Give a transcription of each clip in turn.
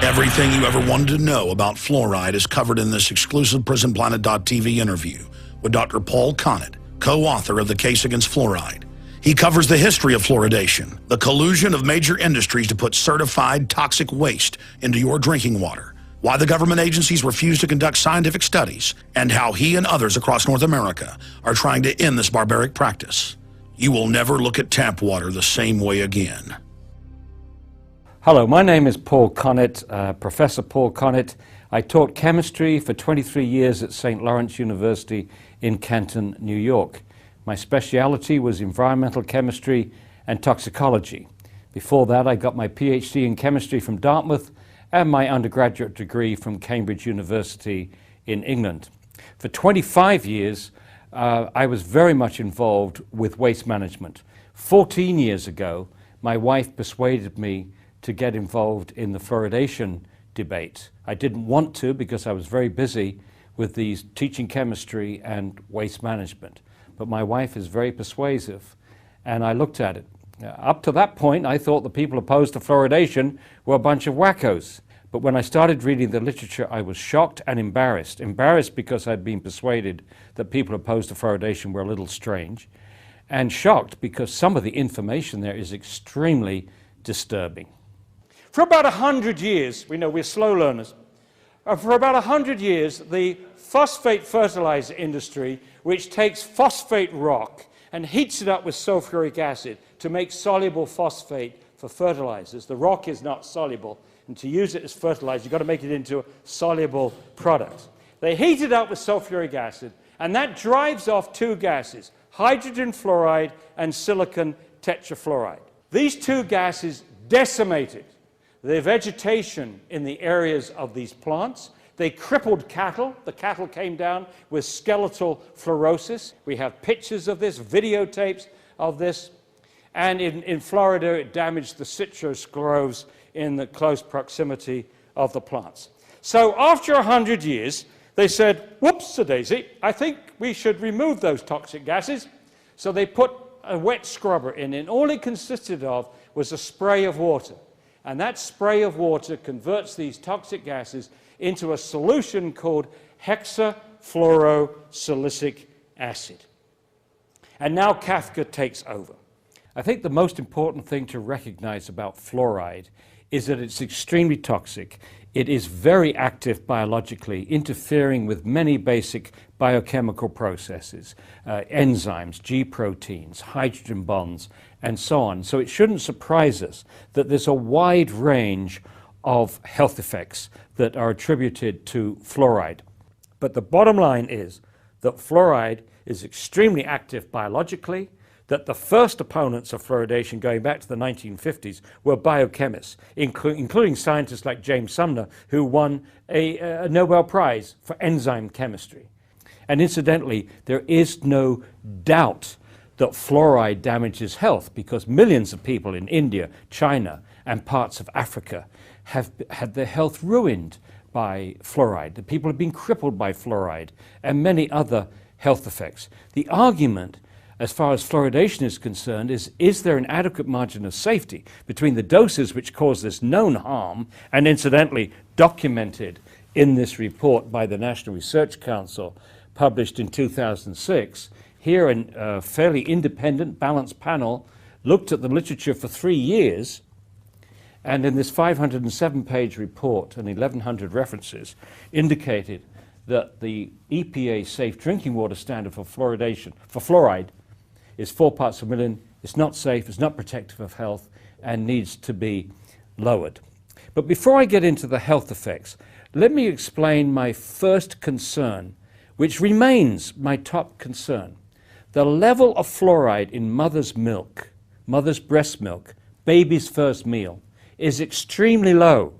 Everything you ever wanted to know about fluoride is covered in this exclusive PrisonPlanet.tv interview with Dr. Paul Connett, co-author of The Case Against Fluoride. He covers the history of fluoridation, the collusion of major industries to put certified toxic waste into your drinking water, why the government agencies refuse to conduct scientific studies, and how he and others across North America are trying to end this barbaric practice. You will never look at tap water the same way again. Hello, my name is Paul Connett, Professor Paul Connett. I taught chemistry for 23 years at St. Lawrence University in Canton, New York. My specialty was environmental chemistry and toxicology. Before that, I got my PhD in chemistry from Dartmouth and my undergraduate degree from Cambridge University in England. For 25 years, I was very much involved with waste management. 14 years ago, my wife persuaded me to get involved in the fluoridation debate. I didn't want to because I was very busy with these teaching chemistry and waste management. But my wife is very persuasive, and I looked at it. Up to that point, I thought the people opposed to fluoridation were a bunch of wackos. But when I started reading the literature, I was shocked and embarrassed. Embarrassed because I'd been persuaded that people opposed to fluoridation were a little strange, and shocked because some of the information there is extremely disturbing. For about 100 years, we know we're slow learners, for about 100 years, the phosphate fertilizer industry, which takes phosphate rock and heats it up with sulfuric acid to make soluble phosphate for fertilizers. The rock is not soluble, and to use it as fertilizer, you've got to make it into a soluble product. They heat it up with sulfuric acid, and that drives off two gases, hydrogen fluoride and silicon tetrafluoride. These two gases decimated the vegetation in the areas of these plants. They crippled cattle. The cattle came down with skeletal fluorosis. We have pictures of this, videotapes of this. And in Florida, it damaged the citrus groves in the close proximity of the plants. So after 100 years, they said, whoops-a-daisy, I think we should remove those toxic gases. So they put a wet scrubber in, and all it consisted of was a spray of water. And that spray of water converts these toxic gases into a solution called hexafluorosilicic acid. And now Kafka takes over. I think the most important thing to recognize about fluoride is that it's extremely toxic. It is very active biologically, interfering with many basic biochemical processes, enzymes, G proteins, hydrogen bonds, and so on. So it shouldn't surprise us that there's a wide range of health effects that are attributed to fluoride. But the bottom line is that fluoride is extremely active biologically, that the first opponents of fluoridation going back to the 1950s were biochemists, including scientists like James Sumner, who won a Nobel Prize for enzyme chemistry. And incidentally, there is no doubt that fluoride damages health because millions of people in India, China, and parts of Africa have had their health ruined by fluoride. The people have been crippled by fluoride and many other health effects. The argument, as far as fluoridation is concerned, is there an adequate margin of safety between the doses which cause this known harm, and incidentally documented in this report by the National Research Council, published in 2006, here a fairly independent, balanced panel looked at the literature for 3 years, and in this 507-page report and 1,100 references indicated that the EPA safe drinking water standard for fluoride is 4 parts per million. It's not safe, it's not protective of health, and needs to be lowered. But before I get into the health effects, let me explain my first concern, which remains my top concern. The level of fluoride in mother's milk, mother's breast milk, baby's first meal, is extremely low.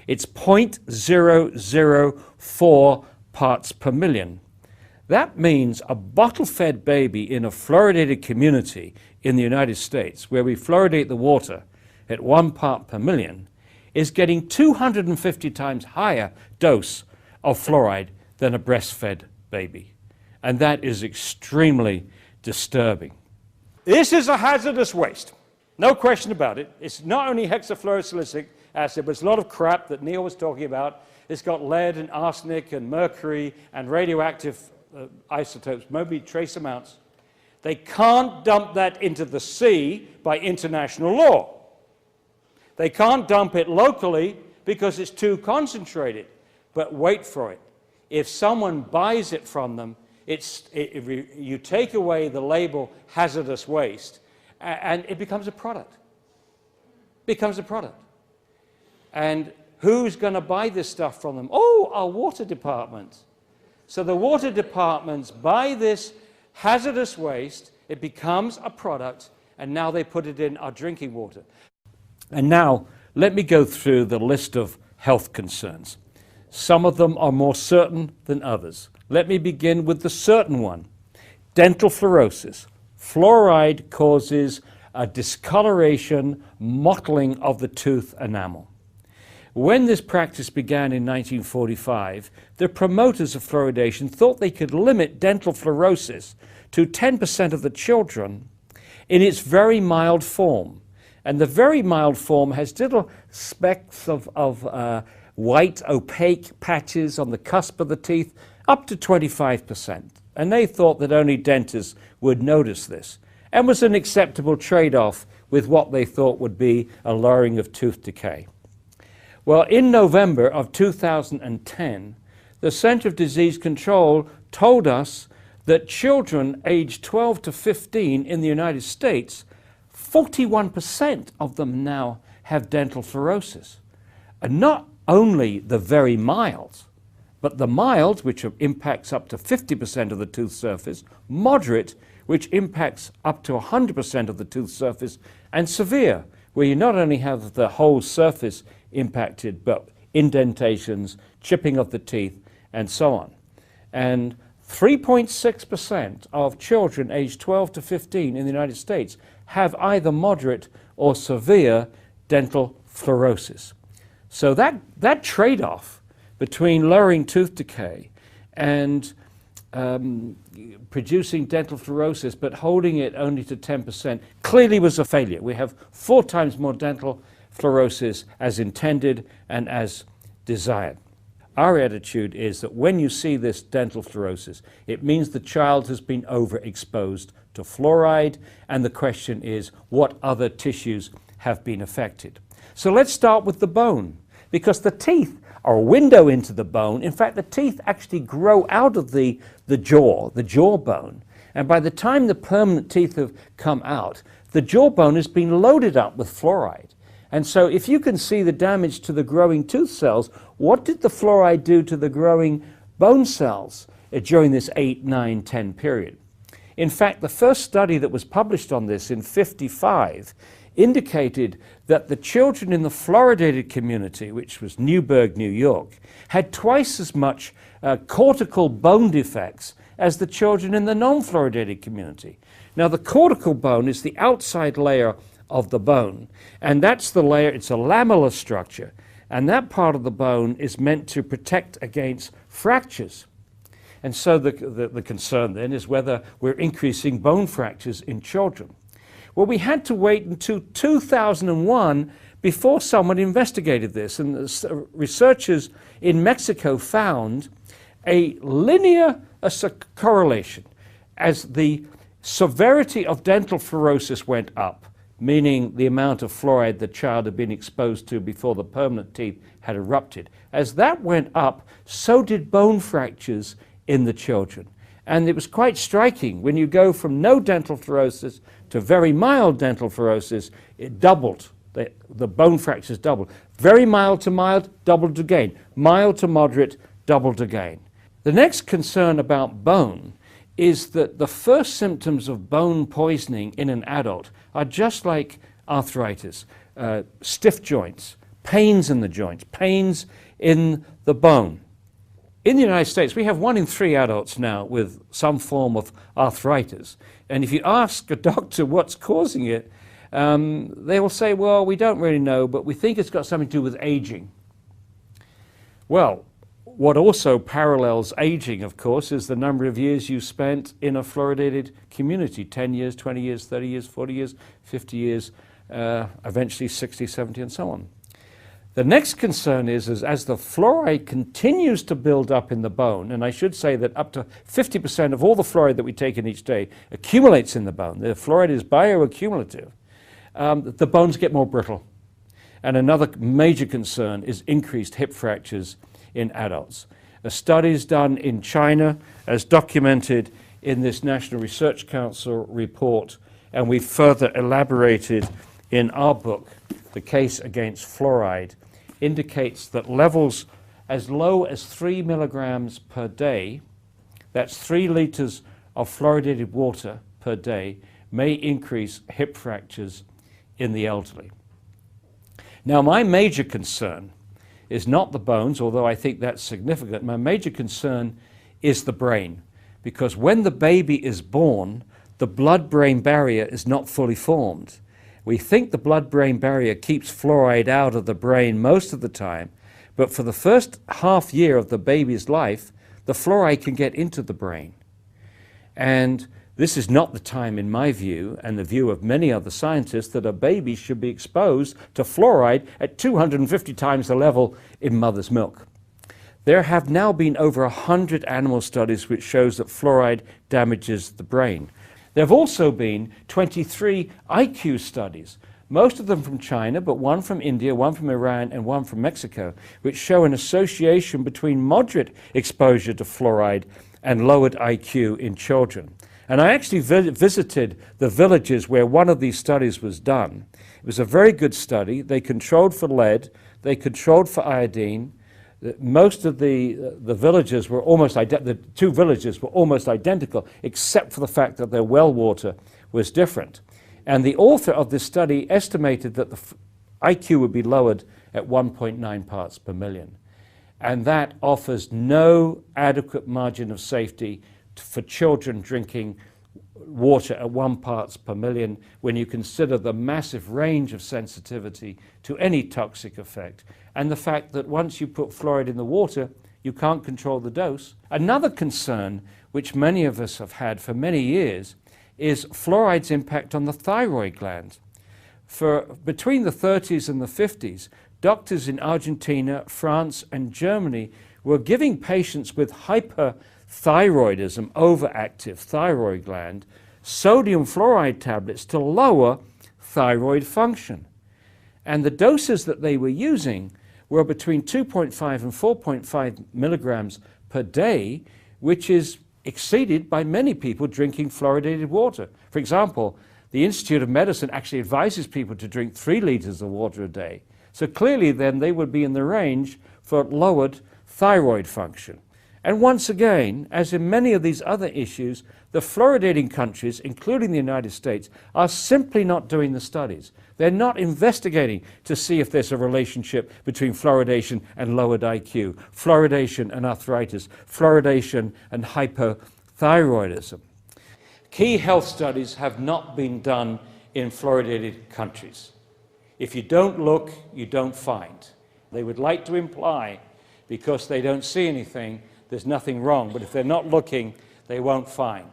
It's 0.004 parts per million. That means a bottle-fed baby in a fluoridated community in the United States, where we fluoridate the water at 1 part per million, is getting 250 times higher dose of fluoride than a breastfed baby. And that is extremely disturbing. This is a hazardous waste. No question about it. It's not only hexafluorosilicic, acid, but it's a lot of crap that Neil was talking about. It's got lead and arsenic and mercury and radioactive isotopes, maybe trace amounts. They can't dump that into the sea by international law. They can't dump it locally because it's too concentrated. But wait for it. If someone buys it from them, you take away the label hazardous waste, and it becomes a product. Becomes a product. And who's going to buy this stuff from them? Oh, our water department. So the water departments buy this hazardous waste, it becomes a product, and now they put it in our drinking water. And now, let me go through the list of health concerns. Some of them are more certain than others. Let me begin with the certain one. Dental fluorosis. Fluoride causes a discoloration, mottling of the tooth enamel. When this practice began in 1945, the promoters of fluoridation thought they could limit dental fluorosis to 10% of the children in its very mild form. And the very mild form has little specks of white, opaque patches on the cusp of the teeth, up to 25%. And they thought that only dentists would notice this, and was an acceptable trade-off with what they thought would be a lowering of tooth decay. Well, in November of 2010, the Center of Disease Control told us that children aged 12 to 15 in the United States, 41% of them now have dental fluorosis. And not only the very mild, but the mild, which impacts up to 50% of the tooth surface, moderate, which impacts up to 100% of the tooth surface, and severe, where you not only have the whole surface impacted, but indentations, chipping of the teeth, and so on. And 3.6% of children aged 12 to 15 in the United States have either moderate or severe dental fluorosis. So that trade-off between lowering tooth decay and producing dental fluorosis but holding it only to 10% clearly was a failure. We have 4 times more dental fluorosis as intended and as desired. Our attitude is that when you see this dental fluorosis, it means the child has been overexposed to fluoride, and the question is what other tissues have been affected. So let's start with the bone, because the teeth are a window into the bone. In fact, the teeth actually grow out of the jawbone, and by the time the permanent teeth have come out, the jawbone has been loaded up with fluoride. And so if you can see the damage to the growing tooth cells, what did the fluoride do to the growing bone cells during this 8, 9, 10 period? In fact, the first study that was published on this in '55 indicated that the children in the fluoridated community, which was Newburgh, New York, had twice as much cortical bone defects as the children in the non-fluoridated community. Now, the cortical bone is the outside layer of the bone, and that's the layer, it's a lamellar structure, and that part of the bone is meant to protect against fractures. And so the concern then is whether we're increasing bone fractures in children. Well, we had to wait until 2001 before someone investigated this, and the researchers in Mexico found a linear correlation. As the severity of dental fluorosis went up, meaning the amount of fluoride the child had been exposed to before the permanent teeth had erupted. As that went up, so did bone fractures in the children. And it was quite striking. When you go from no dental fluorosis to very mild dental fluorosis, it doubled. The bone fractures doubled. Very mild to mild, doubled again. Mild to moderate, doubled again. The next concern about bone is that the first symptoms of bone poisoning in an adult are just like arthritis, stiff joints, pains in the joints, pains in the bone. In the United States, we have 1 in 3 adults now with some form of arthritis. And if you ask a doctor what's causing it, they will say, well, we don't really know, but we think it's got something to do with aging. Well, what also parallels aging, of course, is the number of years you spent in a fluoridated community, 10 years, 20 years, 30 years, 40 years, 50 years, eventually 60, 70, and so on. The next concern is as the fluoride continues to build up in the bone, and I should say that up to 50% of all the fluoride that we take in each day accumulates in the bone. The fluoride is bioaccumulative. The bones get more brittle. And another major concern is increased hip fractures in adults. A studies done in China, as documented in this National Research Council report, and we further elaborated in our book, The Case Against Fluoride, indicates that levels as low as 3 milligrams per day, that's 3 liters of fluoridated water per day, may increase hip fractures in the elderly. Now, my major concern is not the bones, although I think that's significant. My major concern is the brain, because when the baby is born, the blood-brain barrier is not fully formed. We think the blood-brain barrier keeps fluoride out of the brain most of the time, but for the first half year of the baby's life, the fluoride can get into the brain. And this is not the time, in my view, and the view of many other scientists, that a baby should be exposed to fluoride at 250 times the level in mother's milk. There have now been over 100 animal studies which shows that fluoride damages the brain. There have also been 23 IQ studies, most of them from China, but one from India, one from Iran, and one from Mexico, which show an association between moderate exposure to fluoride and lowered IQ in children. And I actually visited the villages where one of these studies was done. It was a very good study. They controlled for lead, they controlled for iodine. Most of the villages were almost the 2 villages were almost identical, except for the fact that their well water was different. And the author of this study estimated that the IQ would be lowered at 1.9 parts per million. And that offers no adequate margin of safety for children drinking water at 1 parts per million when you consider the massive range of sensitivity to any toxic effect, and the fact that once you put fluoride in the water, you can't control the dose. Another concern, which many of us have had for many years, is fluoride's impact on the thyroid gland. For between the 30s and the 50s, doctors in Argentina, France, and Germany were giving patients with hyperthyroidism, overactive thyroid gland, sodium fluoride tablets to lower thyroid function. And the doses that they were using were between 2.5 and 4.5 milligrams per day, which is exceeded by many people drinking fluoridated water. For example, the Institute of Medicine actually advises people to drink 3 liters of water a day. So clearly then they would be in the range for lowered thyroid function. And once again, as in many of these other issues, the fluoridating countries, including the United States, are simply not doing the studies. They're not investigating to see if there's a relationship between fluoridation and lowered IQ, fluoridation and arthritis, fluoridation and hypothyroidism. Key health studies have not been done in fluoridated countries. If you don't look, you don't find. They would like to imply, because they don't see anything, there's nothing wrong, but if they're not looking, they won't find.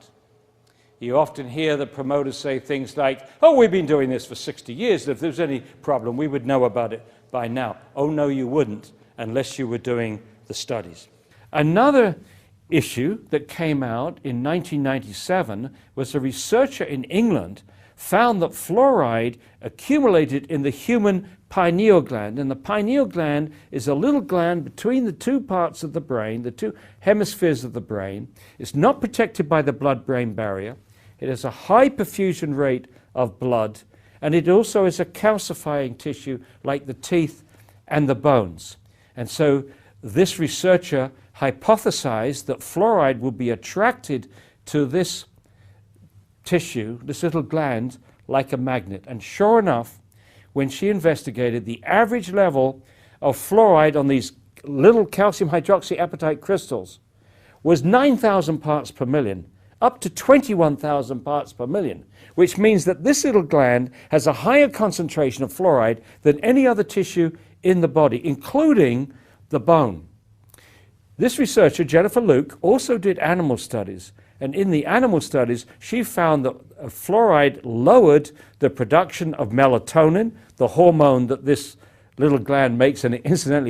You often hear the promoters say things like, oh, we've been doing this for 60 years, if there's any problem, we would know about it by now. Oh, no, you wouldn't, unless you were doing the studies. Another issue that came out in 1997 was a researcher in England found that fluoride accumulated in the human pineal gland. And the pineal gland is a little gland between the 2 parts of the brain, the 2 hemispheres of the brain. It's not protected by the blood-brain barrier. It has a high perfusion rate of blood, and it also is a calcifying tissue like the teeth and the bones. And so this researcher hypothesized that fluoride would be attracted to this tissue, this little gland, like a magnet. And sure enough, when she investigated, the average level of fluoride on these little calcium hydroxyapatite crystals was 9,000 parts per million, up to 21,000 parts per million, which means that this little gland has a higher concentration of fluoride than any other tissue in the body, including the bone. This researcher, Jennifer Luke, also did animal studies, and in the animal studies, she found that fluoride lowered the production of melatonin, the hormone that this little gland makes, and it incidentally